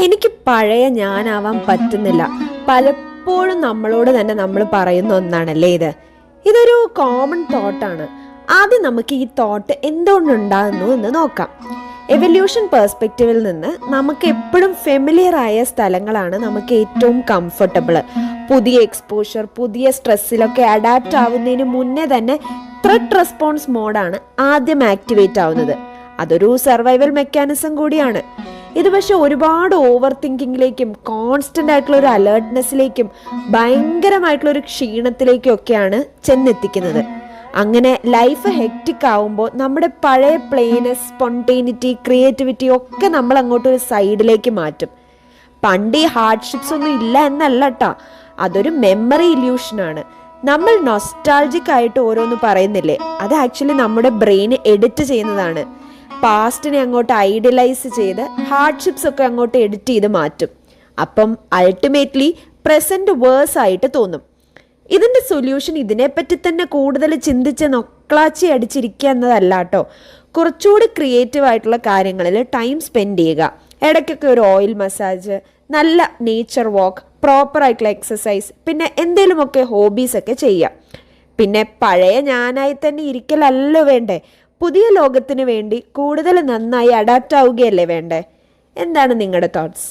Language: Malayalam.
എനിക്ക് പഴയ ഞാനാവാൻ പറ്റുന്നില്ല. പലപ്പോഴും നമ്മളോട് തന്നെ നമ്മൾ പറയുന്ന ഒന്നാണല്ലേ ഇത്. ഇതൊരു കോമൺ തോട്ടാണ്. ആദ്യം നമുക്ക് ഈ തോട്ട് എന്തുകൊണ്ടുണ്ടാകുന്നു എന്ന് നോക്കാം. എവല്യൂഷൻ പെർസ്പെക്റ്റീവിൽ നിന്ന് നമുക്ക് എപ്പോഴും ഫെമിലിയർ ആയ സ്ഥലങ്ങളാണ് നമുക്ക് ഏറ്റവും കംഫർട്ടബിൾ. പുതിയ എക്സ്പോഷർ, പുതിയ സ്ട്രെസ്സിലൊക്കെ അഡാപ്റ്റ് ആവുന്നതിന് മുന്നേ തന്നെ ത്രെറ്റ് റെസ്പോൺസ് മോഡാണ് ആദ്യം ആക്ടിവേറ്റ് ആവുന്നത്. അതൊരു സർവൈവൽ മെക്കാനിസം കൂടിയാണ്. ഇത് പക്ഷെ ഒരുപാട് ഓവർ തിങ്കിങ്ങിലേക്കും കോൺസ്റ്റന്റ് ആയിട്ടുള്ള ഒരു അലേർട്ട്നെസ്സിലേക്കും ഭയങ്കരമായിട്ടുള്ള ഒരു ക്ഷീണത്തിലേക്കും ഒക്കെയാണ് ചെന്നെത്തിക്കുന്നത്. അങ്ങനെ ലൈഫ് ഹെക്റ്റിക് ആവുമ്പോൾ നമ്മുടെ പഴയ പ്ലേനെസ്, സ്പോണ്ടേനിറ്റി, ക്രിയേറ്റിവിറ്റി ഒക്കെ നമ്മൾ അങ്ങോട്ടൊരു സൈഡിലേക്ക് മാറ്റും. പണ്ട് ഈ ഹാർഡ്ഷിപ്സ് ഒന്നും ഇല്ല എന്നല്ല കേട്ടോ, അതൊരു മെമ്മറി ഇല്യൂഷനാണ്. നമ്മൾ നൊസ്റ്റാൾജിക് ആയിട്ട് ഓരോന്ന് പറയുന്നില്ലേ, അത് ആക്ച്വലി നമ്മുടെ ബ്രെയിൻ എഡിറ്റ് ചെയ്യുന്നതാണ്. പാസ്റ്റിനെ അങ്ങോട്ട് ഐഡിയലൈസ് ചെയ്ത് ഹാർഡ്ഷിപ്സ് ഒക്കെ അങ്ങോട്ട് എഡിറ്റ് ചെയ്ത് മാറ്റും. അപ്പം അൾട്ടിമേറ്റ്ലി പ്രസന്റ് വേഴ്സ് ആയിട്ട് തോന്നും. ഇതിൻ്റെ സൊല്യൂഷൻ ഇതിനെപ്പറ്റി തന്നെ കൂടുതൽ ചിന്തിച്ച് നൊക്കളാച്ചി അടിച്ചിരിക്കുക എന്നതല്ല കേട്ടോ. കുറച്ചുകൂടി ക്രിയേറ്റീവ് ആയിട്ടുള്ള കാര്യങ്ങളിൽ ടൈം സ്പെൻഡ് ചെയ്യുക. ഇടയ്ക്കൊക്കെ ഒരു ഓയിൽ മസാജ്, നല്ല നേച്ചർ വാക്ക്, പ്രോപ്പർ ആയിട്ടുള്ള എക്സസൈസ്, പിന്നെ എന്തെങ്കിലുമൊക്കെ ഹോബീസൊക്കെ ചെയ്യുക. പിന്നെ പഴയ ഞാനായി തന്നെ ഇരിക്കലല്ലോ വേണ്ടേ, പുതിയ ലോകത്തിന് വേണ്ടി കൂടുതൽ നന്നായി അഡാപ്റ്റ് ആവുകയല്ലേ വേണ്ടേ? എന്താണ് നിങ്ങളുടെ തോട്ട്സ്?